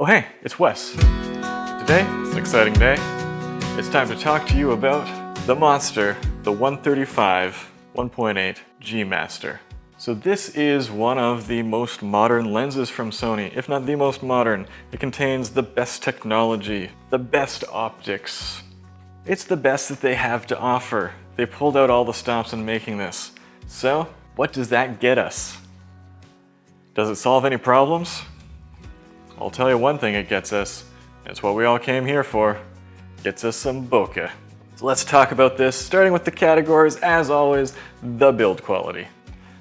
Oh hey, it's Wes. Today, it's an exciting day. It's time to talk to you about the monster, the 135 1.8 G Master. So this is one of the most modern lenses from Sony, if not the most modern. It contains the best technology, the best optics. It's the best that they have to offer. They pulled out all the stops in making this. So, what does that get us? Does it solve any problems? I'll tell you one thing it gets us. It's what we all came here for. Gets us some bokeh. So let's talk about this, starting with the categories, as always, the build quality.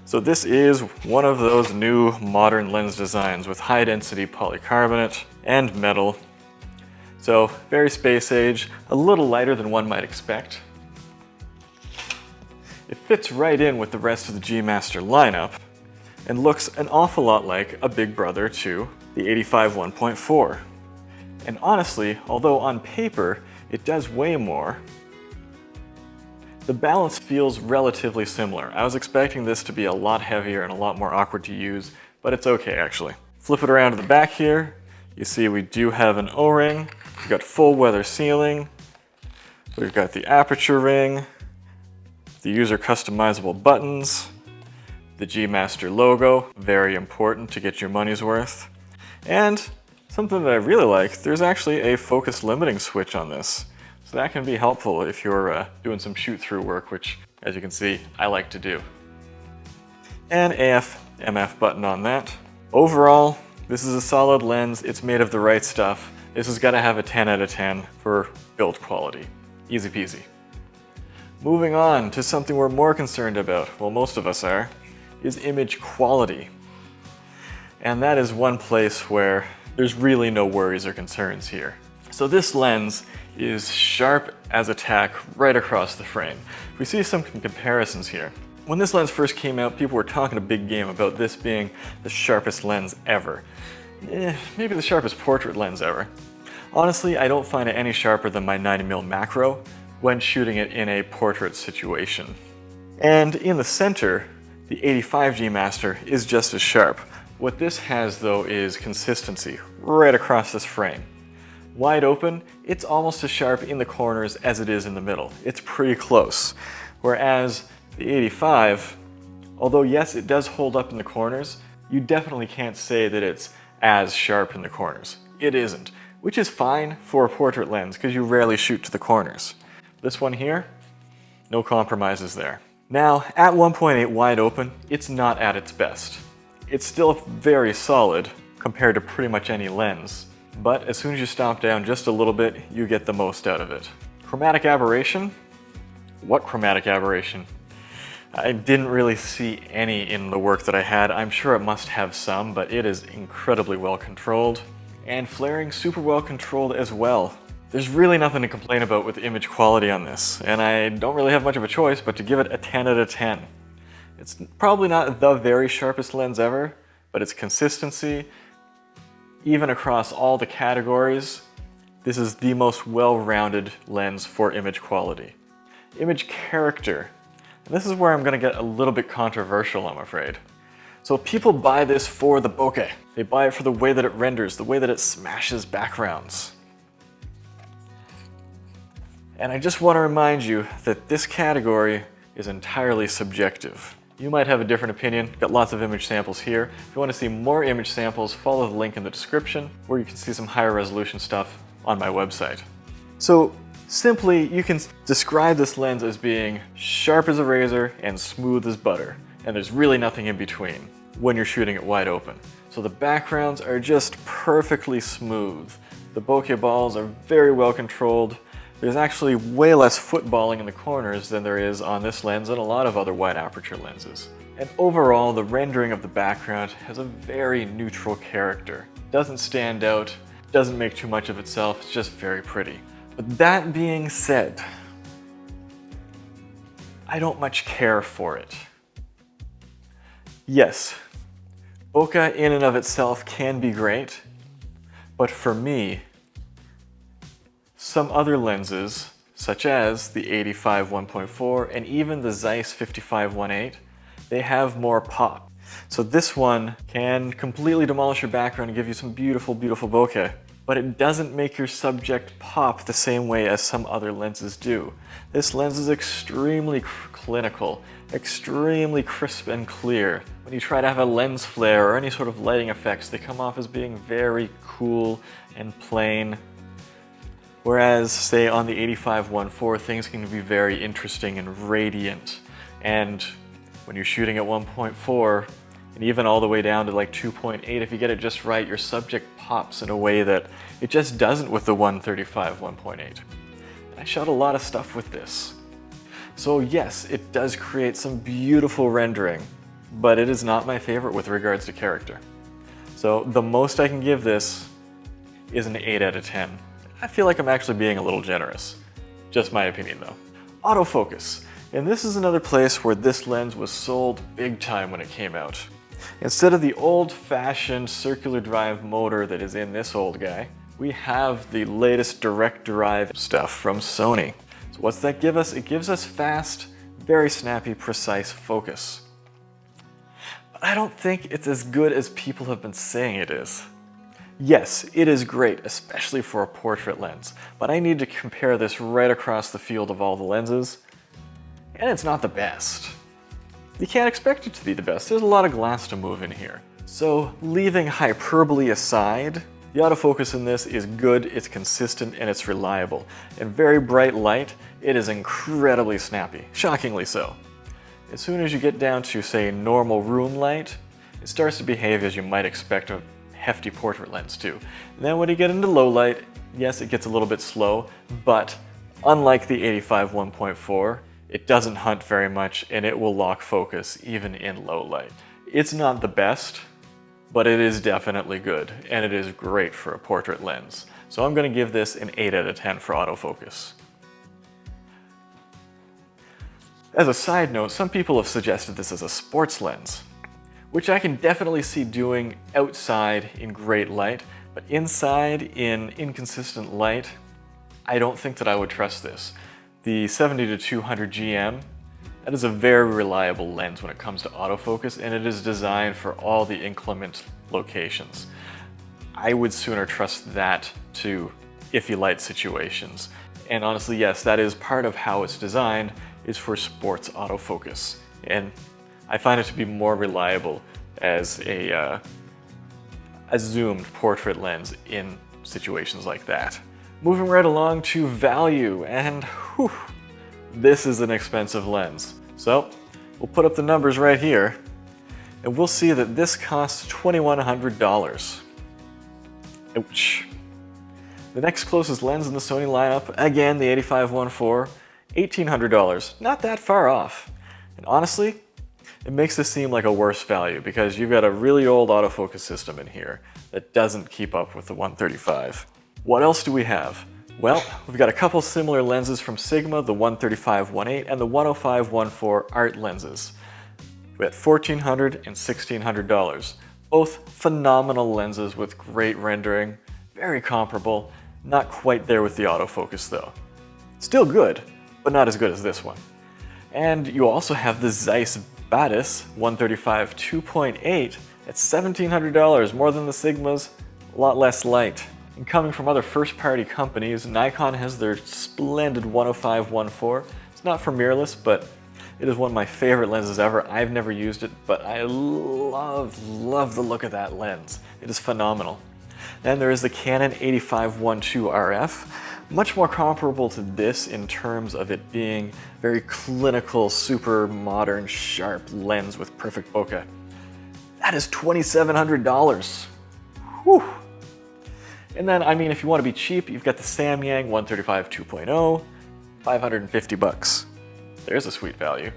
So this is one of those new modern lens designs with high density polycarbonate and metal. So very space age, a little lighter than one might expect. It fits right in with the rest of the G Master lineup and looks an awful lot like a big brother to the 85 1.4. And honestly, although on paper it does weigh more, the balance feels relatively similar. I was expecting this to be a lot heavier and a lot more awkward to use, but it's okay actually. Flip it around to the back here, you see we do have an O-ring, we've got full weather sealing, we've got the aperture ring, the user customizable buttons, the G Master logo, very important to get your money's worth. And something that I really like, there's actually a focus limiting switch on this. So that can be helpful if you're doing some shoot-through work, which, as you can see, I like to do. And AF/MF button on that. Overall, this is a solid lens. It's made of the right stuff. This has got to have a 10 out of 10 for build quality. Easy peasy. Moving on to something we're more concerned about, well, most of us are, is image quality. And that is one place where there's really no worries or concerns here. So this lens is sharp as a tack right across the frame. We see some comparisons here. When this lens first came out, people were talking a big game about this being the sharpest lens ever. Maybe the sharpest portrait lens ever. Honestly, I don't find it any sharper than my 90mm macro when shooting it in a portrait situation. And in the center, the 85 G Master is just as sharp. What this has though is consistency right across this frame. Wide open, it's almost as sharp in the corners as it is in the middle. It's pretty close. Whereas the 85, although yes, it does hold up in the corners, you definitely can't say that it's as sharp in the corners. It isn't, which is fine for a portrait lens because you rarely shoot to the corners. This one here, no compromises there. Now, at 1.8 wide open, it's not at its best. It's still very solid compared to pretty much any lens, but as soon as you stomp down just a little bit, you get the most out of it. Chromatic aberration? What chromatic aberration? I didn't really see any in the work that I had. I'm sure it must have some, but it is incredibly well controlled. And flaring super well controlled as well. There's really nothing to complain about with image quality on this, and I don't really have much of a choice but to give it a 10 out of 10. It's probably not the very sharpest lens ever, but its consistency, even across all the categories, this is the most well-rounded lens for image quality. Image character. And this is where I'm going to get a little bit controversial, I'm afraid. So people buy this for the bokeh. They buy it for the way that it renders, the way that it smashes backgrounds. And I just want to remind you that this category is entirely subjective. You might have a different opinion. Got lots of image samples here. If you want to see more image samples, follow the link in the description where you can see some higher resolution stuff on my website. So simply, you can describe this lens as being sharp as a razor and smooth as butter. And there's really nothing in between when you're shooting it wide open. So the backgrounds are just perfectly smooth. The bokeh balls are very well controlled. There's actually way less footballing in the corners than there is on this lens and a lot of other wide aperture lenses. And overall, the rendering of the background has a very neutral character. Doesn't stand out, doesn't make too much of itself, it's just very pretty. But that being said, I don't much care for it. Yes, bokeh in and of itself can be great, but for me, some other lenses, such as the 85 1.4 and even the Zeiss 55 1.8, they have more pop. So this one can completely demolish your background and give you some beautiful, beautiful bokeh, but it doesn't make your subject pop the same way as some other lenses do. This lens is extremely clinical, extremely crisp and clear. When you try to have a lens flare or any sort of lighting effects, they come off as being very cool and plain. Whereas, say, on the 85-1.4, things can be very interesting and radiant. And when you're shooting at 1.4, and even all the way down to like 2.8, if you get it just right, your subject pops in a way that it just doesn't with the 135-1.8. And I shot a lot of stuff with this. So yes, it does create some beautiful rendering, but it is not my favorite with regards to character. So the most I can give this is an 8 out of 10. I feel like I'm actually being a little generous. Just my opinion though. Autofocus. And this is another place where this lens was sold big time when it came out. Instead of the old-fashioned circular drive motor that is in this old guy, we have the latest direct drive stuff from Sony. So what's that give us? It gives us fast, very snappy, precise focus. But I don't think it's as good as people have been saying it is. Yes, it is great, especially for a portrait lens, but I need to compare this right across the field of all the lenses, and it's not the best. You can't expect it to be the best. There's a lot of glass to move in here. So leaving hyperbole aside, the autofocus in this is good, it's consistent, and it's reliable. In very bright light, it is incredibly snappy, shockingly so. As soon as you get down to, say, normal room light, it starts to behave as you might expect a hefty portrait lens to. And then when you get into low light, yes, it gets a little bit slow, but unlike the 85-1.4, it doesn't hunt very much and it will lock focus even in low light. It's not the best, but it is definitely good, and it is great for a portrait lens. So I'm going to give this an 8 out of 10 for autofocus. As a side note, some people have suggested this as a sports lens, which I can definitely see doing outside in great light, but inside in inconsistent light, I don't think that I would trust this. The 70-200 GM, that is a very reliable lens when it comes to autofocus, and it is designed for all the inclement locations. I would sooner trust that to iffy light situations. And honestly, yes, that is part of how it's designed, is for sports autofocus. And I find it to be more reliable as a zoomed portrait lens in situations like that. Moving right along to value, and whew, this is an expensive lens. So we'll put up the numbers right here, and we'll see that this costs $2,100. Ouch. The next closest lens in the Sony lineup, again the 85-1.4, $1,800. Not that far off. And honestly, it makes this seem like a worse value because you've got a really old autofocus system in here that doesn't keep up with the 135. What else do we have? Well, we've got a couple similar lenses from Sigma, the 135-1.8 and the 105-1.4 art lenses. We're at $1,400 and $1,600. Both phenomenal lenses with great rendering, very comparable, not quite there with the autofocus though. Still good, but not as good as this one. And you also have the Zeiss Batis 135 2.8 at $1,700, more than the Sigmas, a lot less light. And coming from other first-party companies, Nikon has their splendid 105-1.4. It's not for mirrorless, but it is one of my favorite lenses ever. I've never used it, but I love the look of that lens. It is phenomenal. Then there is the Canon 85-1.2 RF, much more comparable to this in terms of it being very clinical, super modern, sharp lens with perfect bokeh. That is $2,700. Whew. And then, I mean, if you want to be cheap, you've got the Samyang 135 2.0, $550. There's a sweet value.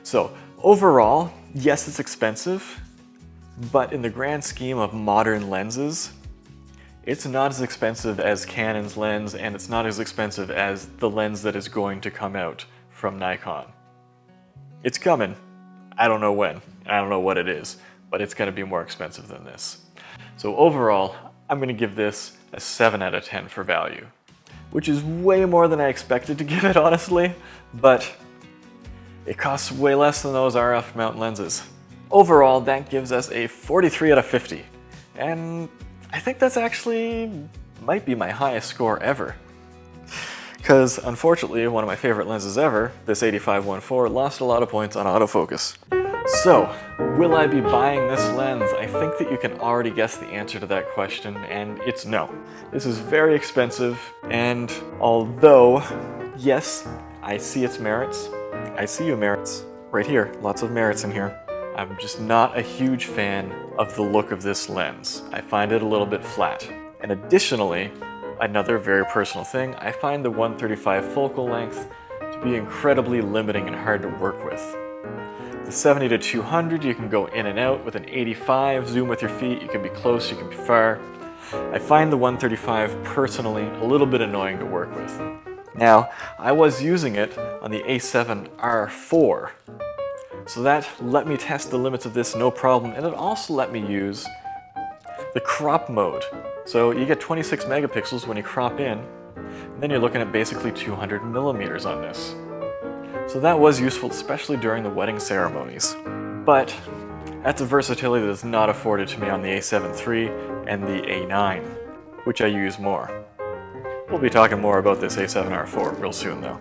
So overall, yes, it's expensive, but in the grand scheme of modern lenses, it's not as expensive as Canon's lens, and it's not as expensive as the lens that is going to come out from Nikon. It's coming. I don't know when. I don't know what it is, but it's going to be more expensive than this. So overall, I'm going to give this a 7 out of 10 for value, which is way more than I expected to give it, honestly, but it costs way less than those RF mount lenses. Overall, that gives us a 43 out of 50. And I think that's actually might be my highest score ever. Because unfortunately, one of my favorite lenses ever, this 85-1.4, lost a lot of points on autofocus. So, will I be buying this lens? I think that you can already guess the answer to that question, and it's no. This is very expensive, and although, yes, I see its merits, I see your merits, right here, lots of merits in here, I'm just not a huge fan of the look of this lens. I find it a little bit flat. And additionally, another very personal thing, I find the 135 focal length to be incredibly limiting and hard to work with. The 70 to 200, you can go in and out. With an 85, zoom with your feet, you can be close, you can be far. I find the 135 personally a little bit annoying to work with. Now, I was using it on the A7R4, so that let me test the limits of this no problem, and it also let me use the crop mode. So you get 26 megapixels when you crop in, and then you're looking at basically 200 millimeters on this. So that was useful, especially during the wedding ceremonies. But that's a versatility that's not afforded to me on the A7 III and the A9, which I use more. We'll be talking more about this A7R4 real soon though.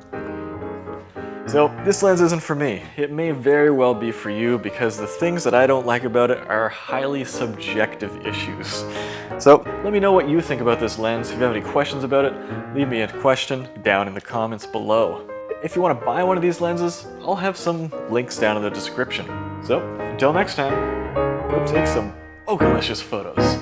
So this lens isn't for me. It may very well be for you because the things that I don't like about it are highly subjective issues. So let me know what you think about this lens. If you have any questions about it, leave me a question down in the comments below. If you want to buy one of these lenses, I'll have some links down in the description. So until next time, go take some delicious photos.